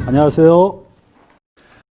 안녕하세요.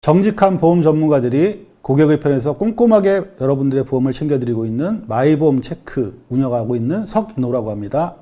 정직한 보험 전문가들이 고객의 편에서 꼼꼼하게 여러분들의 보험을 챙겨드리고 있는 마이보험 체크 운영하고 있는 석인호라고 합니다.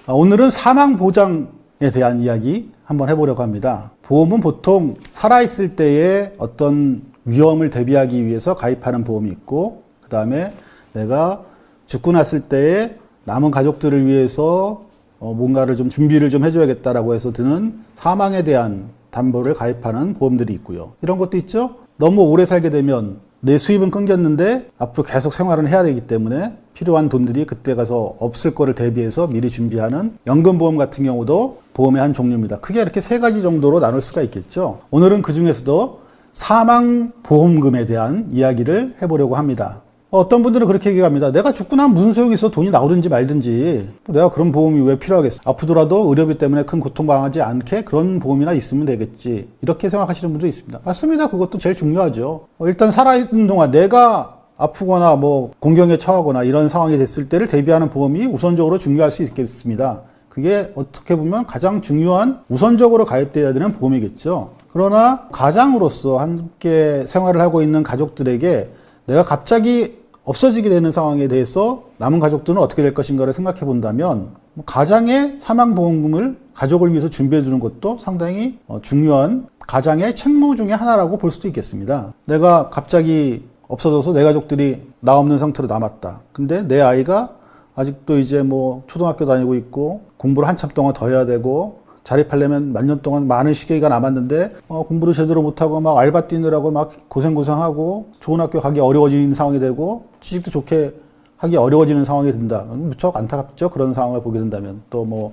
오늘은 사망보장에 대한 이야기 한번 해보려고 합니다. 보험은 보통 살아있을 때의 어떤 위험을 대비하기 위해서 가입하는 보험이 있고, 그 다음에 내가 죽고 났을 때에 남은 가족들을 위해서 뭔가를 좀 준비를 좀 해줘야겠다라고 해서 드는 사망에 대한 담보를 가입하는 보험들이 있고요. 이런 것도 있죠. 너무 오래 살게 되면 내 수입은 끊겼는데 앞으로 계속 생활은 해야 되기 때문에 필요한 돈들이 그때 가서 없을 거를 대비해서 미리 준비하는 연금보험 같은 경우도 보험의 한 종류입니다. 크게 이렇게 세 가지 정도로 나눌 수가 있겠죠. 오늘은 그 중에서도 사망보험금에 대한 이야기를 해보려고 합니다. 어떤 분들은 그렇게 얘기합니다. 내가 죽고 나면 무슨 소용이 있어? 돈이 나오든지 말든지. 내가 그런 보험이 왜 필요하겠어? 아프더라도 의료비 때문에 큰 고통당하지 않게 그런 보험이나 있으면 되겠지. 이렇게 생각하시는 분도 있습니다. 맞습니다. 그것도 제일 중요하죠. 일단 살아있는 동안 내가 아프거나 공경에 처하거나 이런 상황이 됐을 때를 대비하는 보험이 우선적으로 중요할 수 있겠습니다. 그게 어떻게 보면 가장 중요한 우선적으로 가입되어야 되는 보험이겠죠. 그러나 가장으로서 함께 생활을 하고 있는 가족들에게 내가 갑자기 없어지게 되는 상황에 대해서 남은 가족들은 어떻게 될 것인가를 생각해 본다면 가장의 사망보험금을 가족을 위해서 준비해 주는 것도 상당히 중요한 가장의 책무 중에 하나라고 볼 수도 있겠습니다. 내가 갑자기 없어져서 내 가족들이 나 없는 상태로 남았다. 근데 내 아이가 아직도 이제 초등학교 다니고 있고 공부를 한참 동안 더 해야 되고 자립하려면 몇 년 동안 많은 시기가 남았는데 공부를 제대로 못하고 막 알바 뛰느라고 막 고생하고 좋은 학교 가기 어려워지는 상황이 되고 취직도 좋게 하기 어려워지는 상황이 된다. 무척 안타깝죠. 그런 상황을 보게 된다면. 또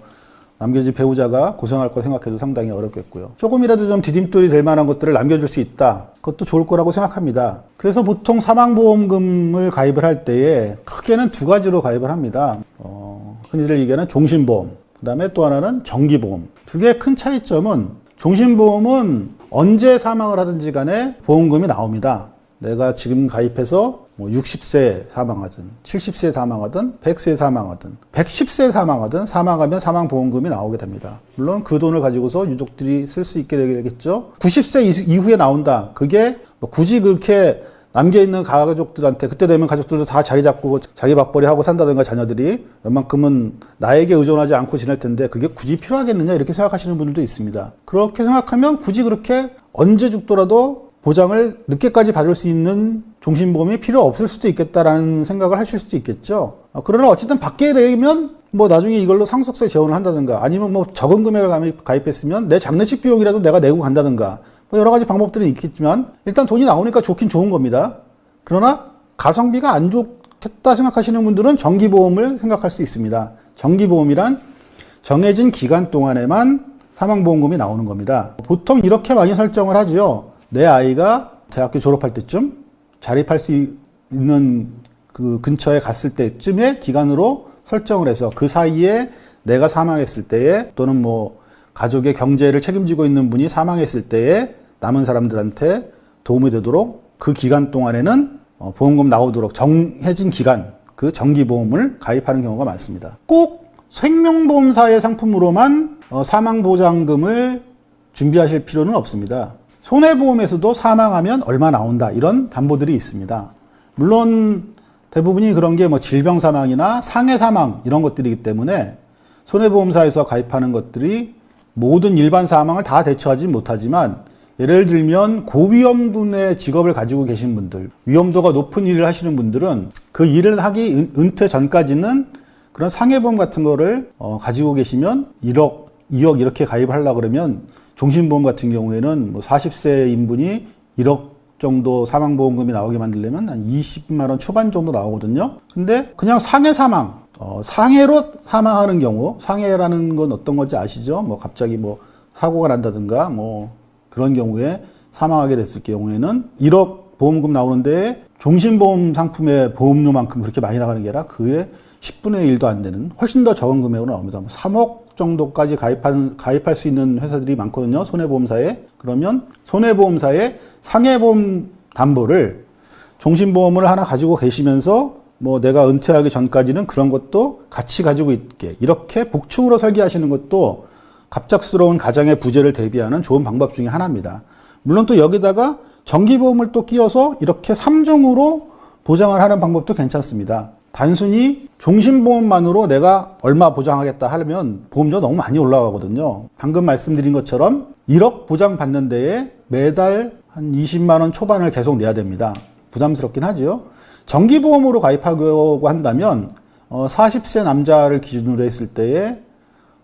남겨진 배우자가 고생할 거 생각해도 상당히 어렵겠고요. 조금이라도 좀 디딤돌이 될 만한 것들을 남겨줄 수 있다. 그것도 좋을 거라고 생각합니다. 그래서 보통 사망보험금을 가입을 할 때에 크게는 두 가지로 가입을 합니다. 흔히들 얘기하는 종신보험. 그 다음에 또 하나는 정기보험. 두 개의 큰 차이점은 종신보험은 언제 사망을 하든지 간에 보험금이 나옵니다. 내가 지금 가입해서 60세에 사망하든 70세에 사망하든 100세에 사망하든 110세에 사망하든 사망하면 사망보험금이 나오게 됩니다. 물론 그 돈을 가지고서 유족들이 쓸 수 있게 되겠죠. 90세 이후에 나온다. 그게 굳이 그렇게 남겨있는 가족들한테 그때 되면 가족들도 다 자리 잡고 자기 밥벌이 하고 산다든가 자녀들이 웬만큼은 나에게 의존하지 않고 지낼 텐데 그게 굳이 필요하겠느냐 이렇게 생각하시는 분들도 있습니다. 그렇게 생각하면 굳이 그렇게 언제 죽더라도 보장을 늦게까지 받을 수 있는 종신보험이 필요 없을 수도 있겠다라는 생각을 하실 수도 있겠죠. 그러나 어쨌든 받게 되면 나중에 이걸로 상속세 지원을 한다든가 아니면 적은 금액을 가입했으면 내 장례식 비용이라도 내가 내고 간다든가 여러 가지 방법들은 있겠지만 일단 돈이 나오니까 좋긴 좋은 겁니다. 그러나 가성비가 안 좋겠다 생각하시는 분들은 정기보험을 생각할 수 있습니다. 정기보험이란 정해진 기간 동안에만 사망보험금이 나오는 겁니다. 보통 이렇게 많이 설정을 하죠. 내 아이가 대학교 졸업할 때쯤 자립할 수 있는 그 근처에 갔을 때쯤의 기간으로 설정을 해서 그 사이에 내가 사망했을 때에 또는 가족의 경제를 책임지고 있는 분이 사망했을 때에 남은 사람들한테 도움이 되도록 그 기간 동안에는 보험금 나오도록 정해진 기간, 그 정기보험을 가입하는 경우가 많습니다. 꼭 생명보험사의 상품으로만 사망보장금을 준비하실 필요는 없습니다. 손해보험에서도 사망하면 얼마 나온다 이런 담보들이 있습니다. 물론 대부분이 그런 게 질병사망이나 상해사망 이런 것들이기 때문에 손해보험사에서 가입하는 것들이 모든 일반 사망을 다 대처하지 못하지만 예를 들면 고위험군의 직업을 가지고 계신 분들, 위험도가 높은 일을 하시는 분들은 그 일을 하기 은퇴 전까지는 그런 상해보험 같은 거를 가지고 계시면 1억, 2억 이렇게 가입을 하려고 그러면 종신보험 같은 경우에는 40세 인분이 1억 정도 사망보험금이 나오게 만들려면 한 20만 원 초반 정도 나오거든요. 근데 그냥 상해 사망, 상해로 사망하는 경우, 상해라는 건 어떤 건지 아시죠? 갑자기 사고가 난다든가 그런 경우에 사망하게 됐을 경우에는 1억 보험금 나오는데 종신보험 상품의 보험료만큼 그렇게 많이 나가는 게 아니라 그의 10분의 1도 안 되는 훨씬 더 적은 금액으로 나옵니다. 3억 정도까지 가입할 수 있는 회사들이 많거든요. 손해보험사에. 그러면 손해보험사에 상해보험 담보를 종신보험을 하나 가지고 계시면서 내가 은퇴하기 전까지는 그런 것도 같이 가지고 있게 이렇게 복층으로 설계하시는 것도 갑작스러운 가장의 부재를 대비하는 좋은 방법 중에 하나입니다. 물론 또 여기다가 정기보험을 또 끼워서 이렇게 3중으로 보장을 하는 방법도 괜찮습니다. 단순히 종신보험만으로 내가 얼마 보장하겠다 하면 보험료 너무 많이 올라가거든요. 방금 말씀드린 것처럼 1억 보장 받는 데에 매달 한 20만 원 초반을 계속 내야 됩니다. 부담스럽긴 하죠. 정기보험으로 가입하려고 한다면 40세 남자를 기준으로 했을 때에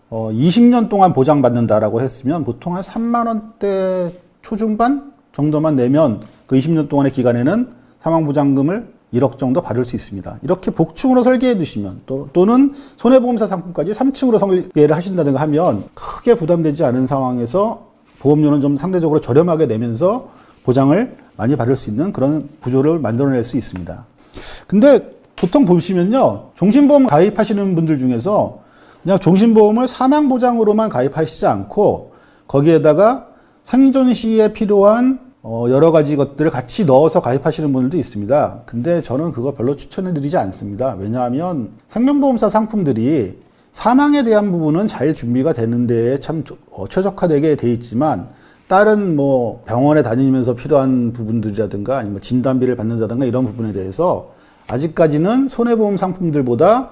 20년 동안 보장받는다라고 했으면 보통 한 3만 원대 초중반 정도만 내면 그 20년 동안의 기간에는 사망보장금을 1억 정도 받을 수 있습니다. 이렇게 복층으로 설계해 두시면 또는 손해보험사 상품까지 3층으로 설계를 하신다든가 하면 크게 부담되지 않은 상황에서 보험료는 좀 상대적으로 저렴하게 내면서 보장을 많이 받을 수 있는 그런 구조를 만들어낼 수 있습니다. 근데 보통 보시면요, 종신보험 가입하시는 분들 중에서 그냥 종신보험을 사망보장으로만 가입하시지 않고 거기에다가 생존 시에 필요한 여러 가지 것들을 같이 넣어서 가입하시는 분들도 있습니다. 근데 저는 그거 별로 추천해드리지 않습니다. 왜냐하면 생명보험사 상품들이 사망에 대한 부분은 잘 준비가 되는데 참 최적화되게 돼 있지만 다른 뭐 병원에 다니면서 필요한 부분들이라든가 아니면 진단비를 받는다든가 이런 부분에 대해서 아직까지는 손해보험 상품들보다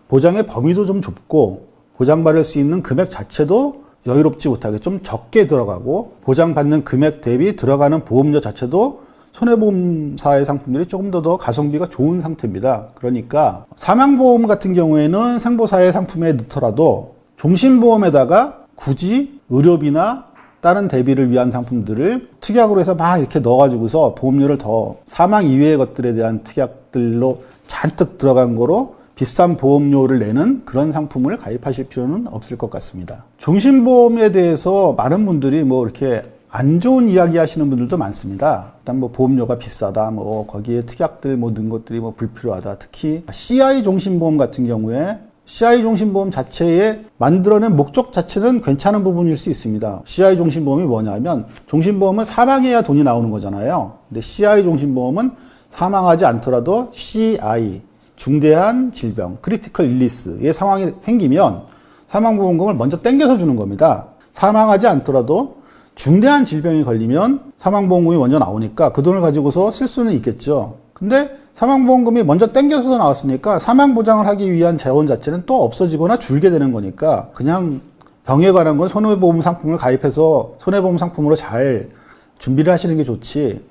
보장의 범위도 좀 좁고 보장받을 수 있는 금액 자체도 여유롭지 못하게 좀 적게 들어가고 보장받는 금액 대비 들어가는 보험료 자체도 손해보험사의 상품들이 조금 더 가성비가 좋은 상태입니다. 그러니까 사망보험 같은 경우에는 생보사의 상품에 넣더라도 종신보험에다가 굳이 의료비나 다른 대비를 위한 상품들을 특약으로 해서 막 이렇게 넣어가지고서 보험료를 더 사망 이외의 것들에 대한 특약들로 잔뜩 들어간 거로 비싼 보험료를 내는 그런 상품을 가입하실 필요는 없을 것 같습니다. 종신보험에 대해서 많은 분들이 뭐 이렇게 안 좋은 이야기 하시는 분들도 많습니다. 일단 뭐 보험료가 비싸다, 뭐 거기에 특약들 뭐 넣은 것들이 뭐 불필요하다. 특히 CI 종신보험 같은 경우에 CI 종신보험 자체에 만들어낸 목적 자체는 괜찮은 부분일 수 있습니다. CI 종신보험이 뭐냐면 종신보험은 사망해야 돈이 나오는 거잖아요. 근데 CI 종신보험은 사망하지 않더라도 CI 중대한 질병, 크리티컬 일리스의 상황이 생기면 사망보험금을 먼저 땡겨서 주는 겁니다. 사망하지 않더라도 중대한 질병이 걸리면 사망보험금이 먼저 나오니까 그 돈을 가지고서 쓸 수는 있겠죠. 근데 사망보험금이 먼저 땡겨서 나왔으니까 사망보장을 하기 위한 재원 자체는 또 없어지거나 줄게 되는 거니까 그냥 병에 관한 건 손해보험 상품을 가입해서 손해보험 상품으로 잘 준비를 하시는 게 좋지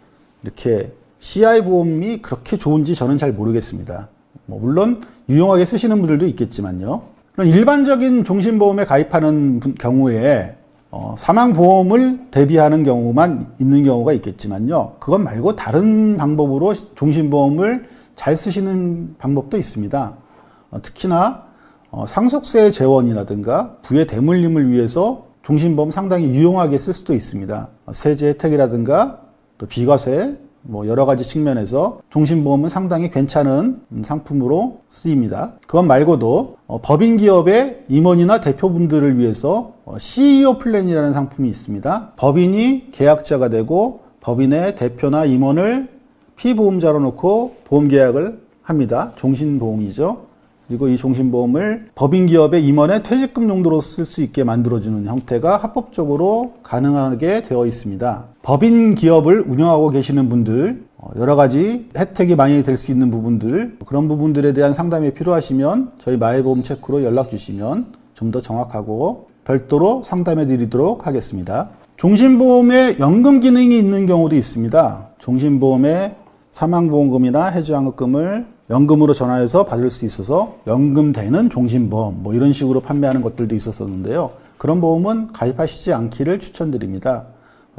이렇게 CI 보험이 그렇게 좋은지 저는 잘 모르겠습니다. 물론 유용하게 쓰시는 분들도 있겠지만요. 일반적인 종신보험에 가입하는 경우에 사망보험을 대비하는 경우만 있는 경우가 있겠지만요. 그것 말고 다른 방법으로 종신보험을 잘 쓰시는 방법도 있습니다. 특히나 상속세 재원이라든가 부의 대물림을 위해서 종신보험 상당히 유용하게 쓸 수도 있습니다. 세제 혜택이라든가 또 비과세 뭐 여러 가지 측면에서 종신보험은 상당히 괜찮은 상품으로 쓰입니다. 그것 말고도 법인 기업의 임원이나 대표분들을 위해서 CEO 플랜이라는 상품이 있습니다. 법인이 계약자가 되고 법인의 대표나 임원을 피보험자로 놓고 보험계약을 합니다. 종신보험이죠. 그리고 이 종신보험을 법인 기업의 임원의 퇴직금 용도로 쓸 수 있게 만들어주는 형태가 합법적으로 가능하게 되어 있습니다. 법인 기업을 운영하고 계시는 분들, 여러 가지 혜택이 많이 될 수 있는 부분들, 그런 부분들에 대한 상담이 필요하시면 저희 마이보험 체크로 연락 주시면 좀 더 정확하고 별도로 상담해 드리도록 하겠습니다. 종신보험에 연금 기능이 있는 경우도 있습니다. 종신보험에 사망보험금이나 해지환급금을 연금으로 전화해서 받을 수 있어서 연금되는 종신보험 뭐 이런 식으로 판매하는 것들도 있었었는데요. 그런 보험은 가입하시지 않기를 추천드립니다.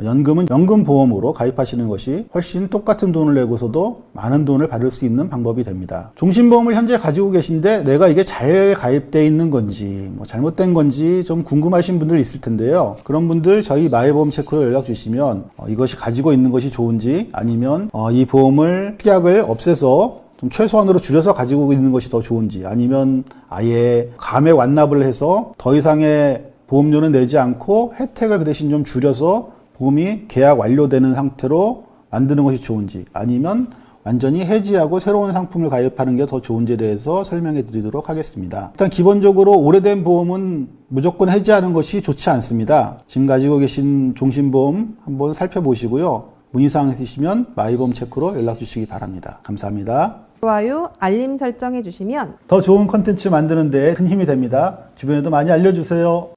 연금은 연금보험으로 가입하시는 것이 훨씬 똑같은 돈을 내고서도 많은 돈을 받을 수 있는 방법이 됩니다. 종신보험을 현재 가지고 계신데 내가 이게 잘 가입되어 있는 건지 뭐 잘못된 건지 좀 궁금하신 분들 있을 텐데요. 그런 분들 저희 마이보험 체크로 연락 주시면 이것이 가지고 있는 것이 좋은지 아니면 이 보험을 특약을 없애서 좀 최소한으로 줄여서 가지고 있는 것이 더 좋은지 아니면 아예 감액 완납을 해서 더 이상의 보험료는 내지 않고 혜택을 그 대신 좀 줄여서 보험이 계약 완료되는 상태로 만드는 것이 좋은지 아니면 완전히 해지하고 새로운 상품을 가입하는 게 더 좋은지에 대해서 설명해 드리도록 하겠습니다. 일단 기본적으로 오래된 보험은 무조건 해지하는 것이 좋지 않습니다. 지금 가지고 계신 종신보험 한번 살펴보시고요. 문의사항 있으시면 마이보험 체크로 연락 주시기 바랍니다. 감사합니다. 좋아요, 알림 설정해 주시면 더 좋은 컨텐츠 만드는 데 큰 힘이 됩니다. 주변에도 많이 알려주세요.